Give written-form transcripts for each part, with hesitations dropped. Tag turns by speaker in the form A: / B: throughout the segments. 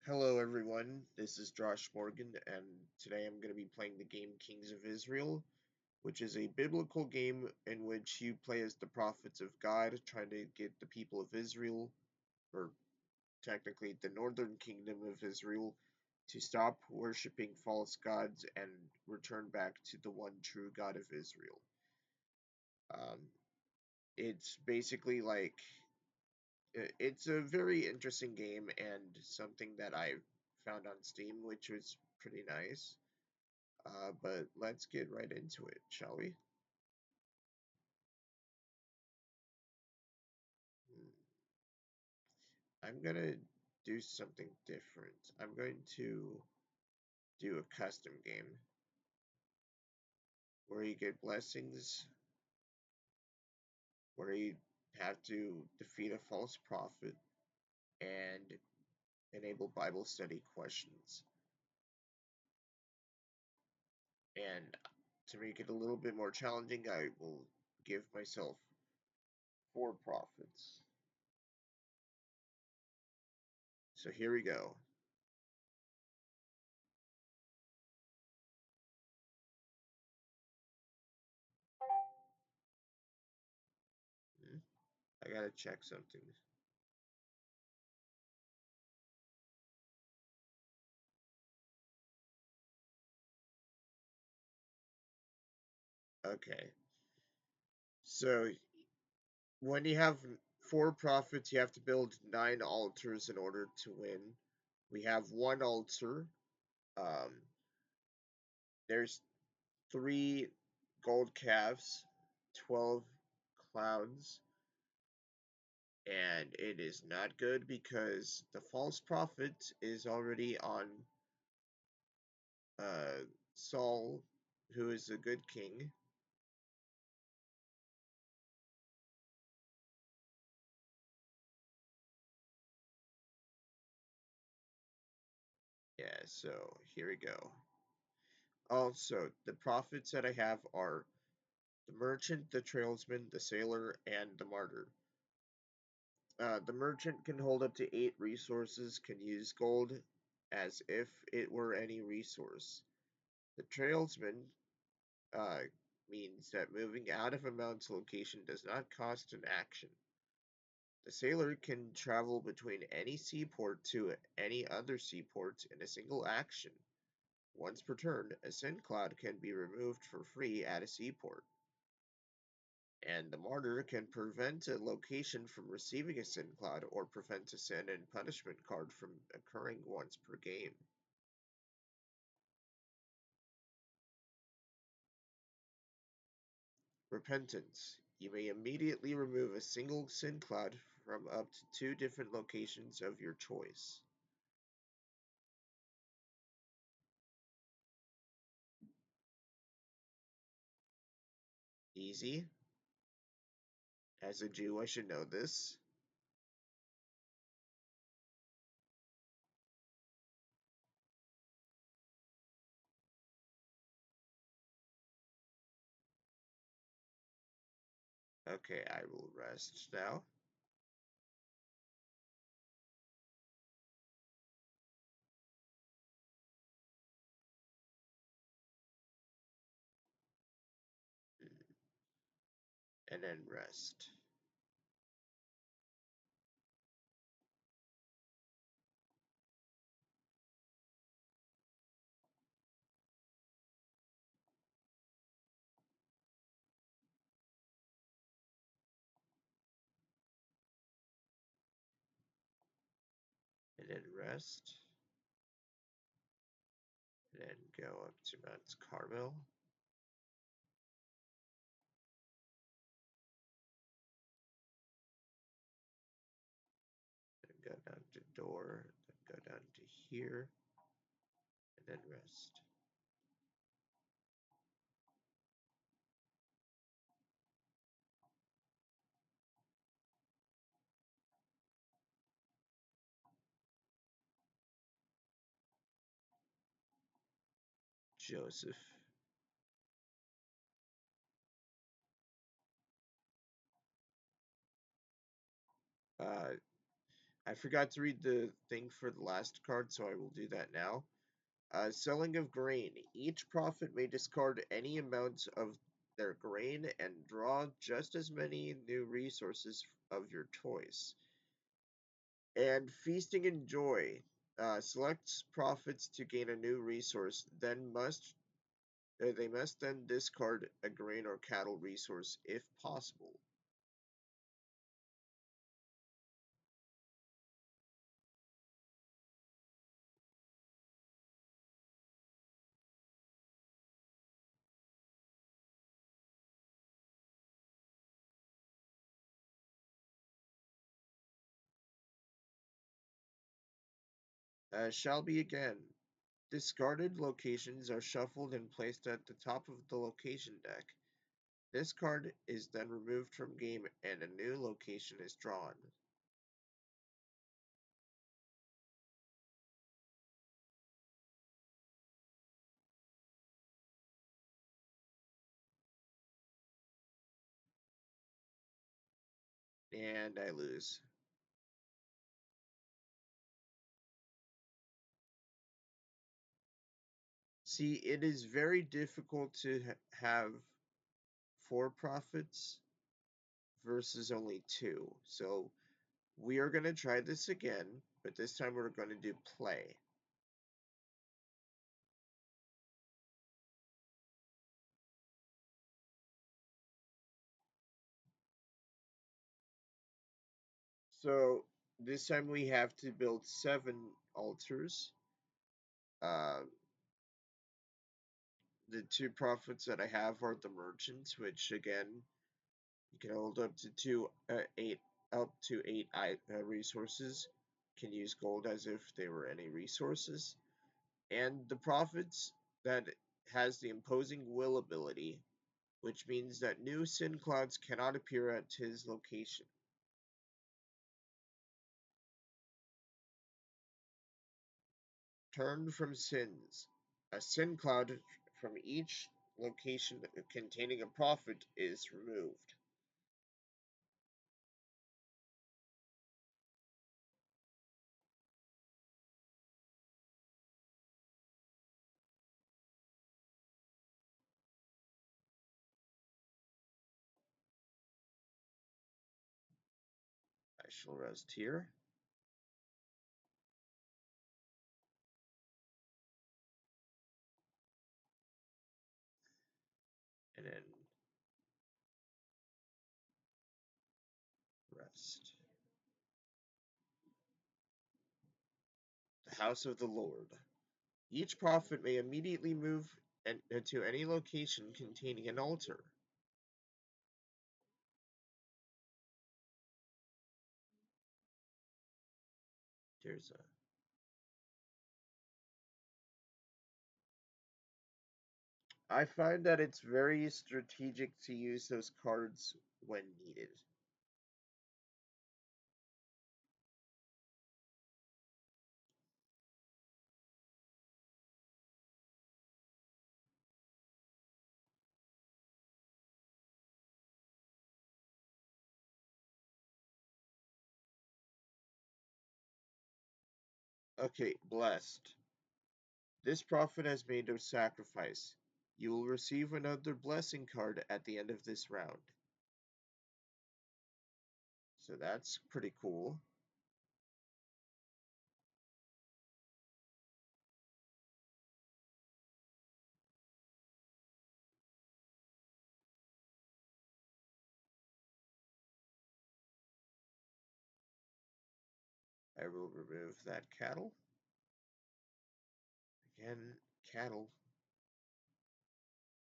A: Hello everyone, this is Josh Morgan, and today I'm going to be playing the game Kings of Israel, which is a biblical game in which you play as the prophets of God, trying to get the people of Israel, or technically the northern kingdom of Israel, to stop worshipping false gods and return back to the one true God of Israel. Um, it's basically like it's a very interesting game and something that I found on Steam, which was pretty nice. But let's get right into it, shall we? I'm gonna do something different. I'm going to do a custom game where you get blessings, where you have to defeat a false prophet and enable Bible study questions. And to make it a little bit more challenging, I will give myself 4 prophets. So here we go. I gotta check something. Okay. So when you have 4 prophets, you have to build 9 altars in order to win. We have 1 altar. Um, there's 3 gold calves, 12 clowns, and it is not good because the false prophet is already on Saul, who is a good king. Yeah, so here we go. Also, the prophets that I have are the merchant, the tradesman, the sailor, and the martyr. The merchant can hold up to 8 resources, can use gold as if it were any resource. The tradesman uh, means that moving out of a mountain location does not cost an action. The sailor can travel between any seaport to any other seaport in a single action. Once per turn, a sin cloud can be removed for free at a seaport. And the martyr can prevent a location from receiving a sin cloud or prevent a sin and punishment card from occurring once per game. Repentance. You may immediately remove a single sin cloud from up to 2 different locations of your choice. Easy. As a Jew, I should know this. Okay, I will rest now. And then rest. And then rest. And then go up to Mount Carmel. Go down to door, then go down to here, and then rest. Joseph. Uh, I forgot to read the thing for the last card, so I will do that now. Selling of grain. Each prophet may discard any amount of their grain and draw just as many new resources of your choice. And feasting and joy. Selects prophets to gain a new resource, then they must then discard a grain or cattle resource if possible. Shall be again. Discarded locations are shuffled and placed at the top of the location deck. This card is then removed from game and a new location is drawn. And I lose. See, it is very difficult to have 4 prophets versus only 2. So we are going to try this again, but this time we're going to do play. So this time we have to build 7 altars. Uh, the 2 prophets that I have are the merchants, which again you can hold up to 8 resources. Can use gold as if they were any resources. And the prophets that has the imposing will ability, which means that new sin clouds cannot appear at his location. Turn from sins. A sin cloud from each location containing a prophet is removed. I shall rest here. And then rest. The house of the Lord. Each prophet may immediately move to any location containing an altar. There's a I find that it's very strategic to use those cards when needed. Okay, blessed. This prophet has made a sacrifice. You will receive another blessing card at the end of this round. So that's pretty cool. I will remove that cattle. Again, cattle.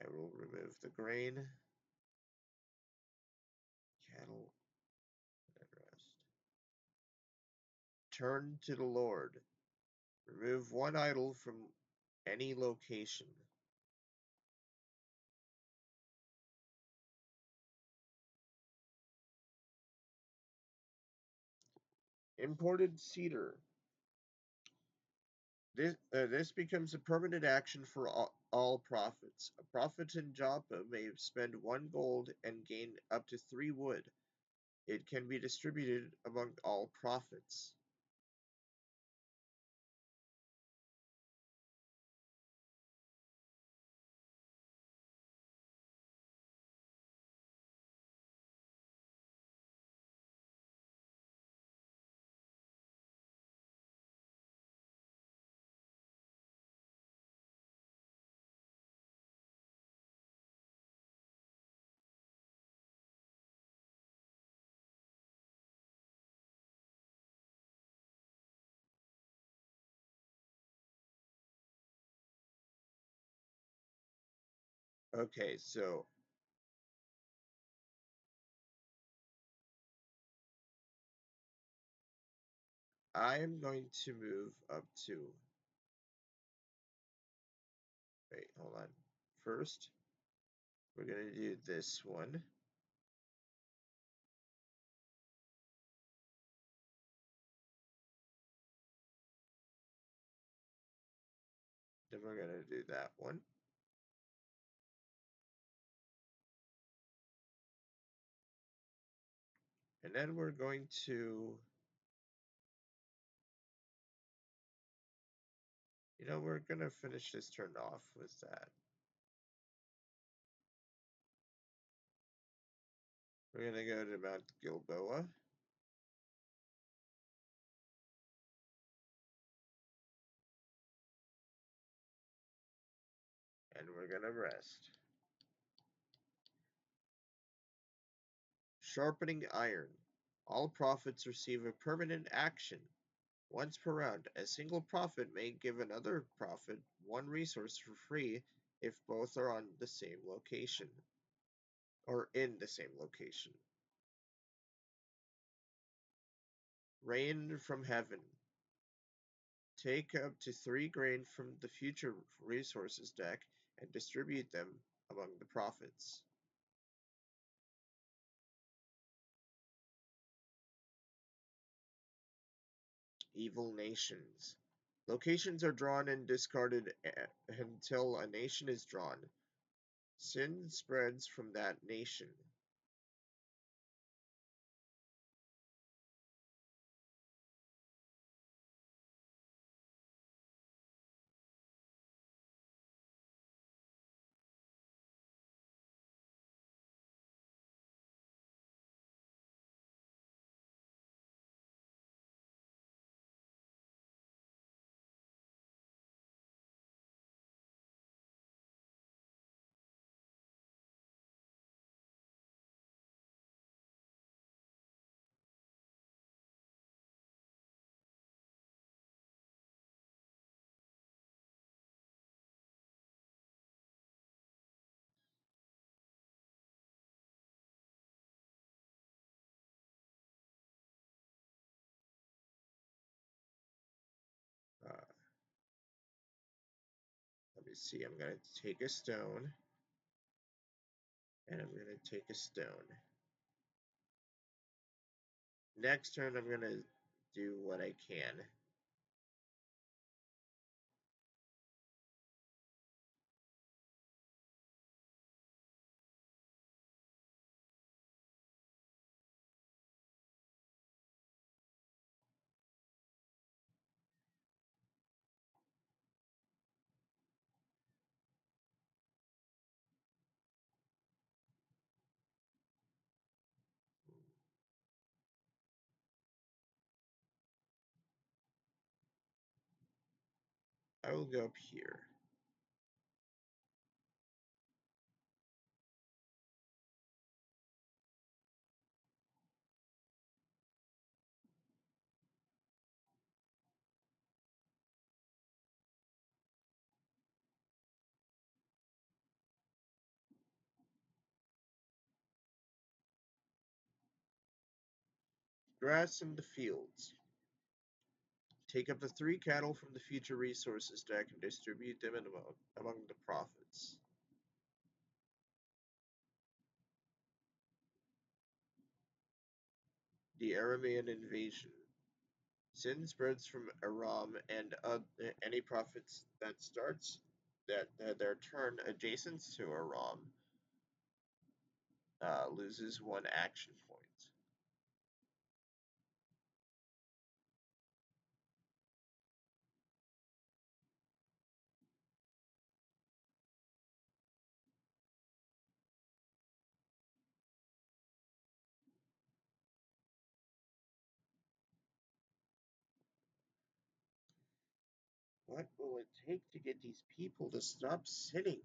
A: I will remove the grain. Cattle and rest. Turn to the Lord. Remove one idol from any location. Imported cedar. This becomes a permanent action for all prophets. A prophet in Joppa may spend 1 gold and gain up to 3 wood. It can be distributed among all prophets. Okay, so I am going to move up to, wait, hold on. First, we're going to do this one. Then we're going to do that one. And then we're going to, we're going to finish this turn off with that. We're going to go to Mount Gilboa. And we're going to rest. Sharpening iron. All prophets receive a permanent action. Once per round, a single prophet may give another prophet one resource for free if both are on the same location, or in the same location. Rain from heaven. Take up to 3 grain from the future resources deck and distribute them among the prophets. Evil nations. Locations are drawn and discarded until a nation is drawn. Sin spreads from that nation. Uh, Let me see. I'm going to take a stone. And I'm going to take a stone. Next turn, I'm going to do what I can. I will go up here. Grass in the fields. Take up the 3 cattle from the future resources deck and distribute them among the prophets. The Aramean invasion. Sin spreads from Aram, and any prophets that starts their turn adjacent to Aram loses 1 action point. What will it take to get these people to stop sinning?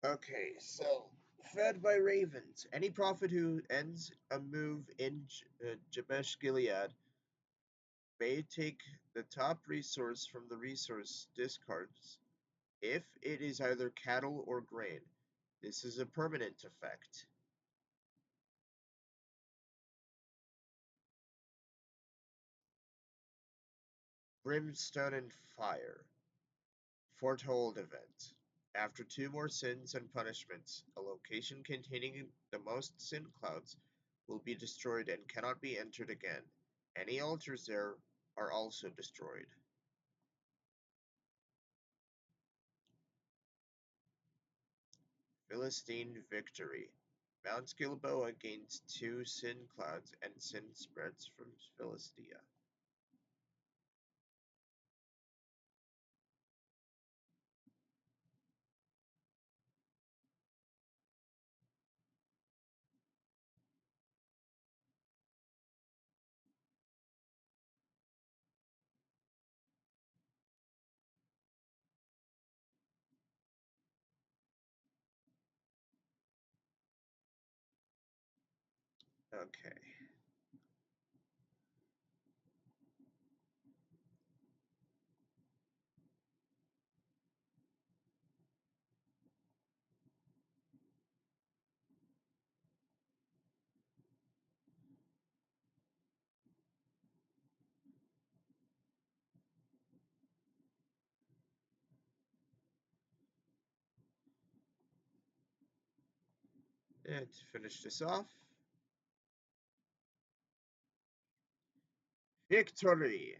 A: Okay, so fed by ravens. Any prophet who ends a move in Jabesh Gilead may take the top resource from the resource discards if it is either cattle or grain. This is a permanent effect. Brimstone and fire. Foretold event. After 2 more sins and punishments, a location containing the most sin clouds will be destroyed and cannot be entered again. Any altars there are also destroyed. Philistine victory. Mount Gilboa gains 2 sin clouds and sin spreads from Philistia. Okay. And to finish this off, victory!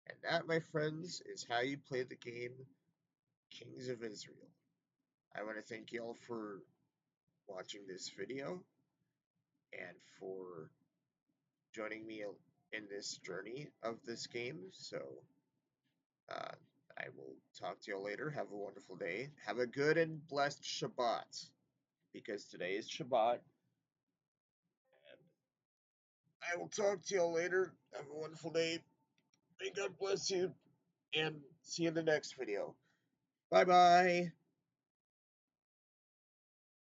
A: And that, my friends, is how you play the game Kings of Israel. I want to thank you all for watching this video and for joining me in this journey of this game. So, uh, I will talk to you all later. Have a wonderful day. Have a good and blessed Shabbat, because today is Shabbat. And I will talk to you all later. Have a wonderful day. May God bless you, and see you in the next video. Bye bye.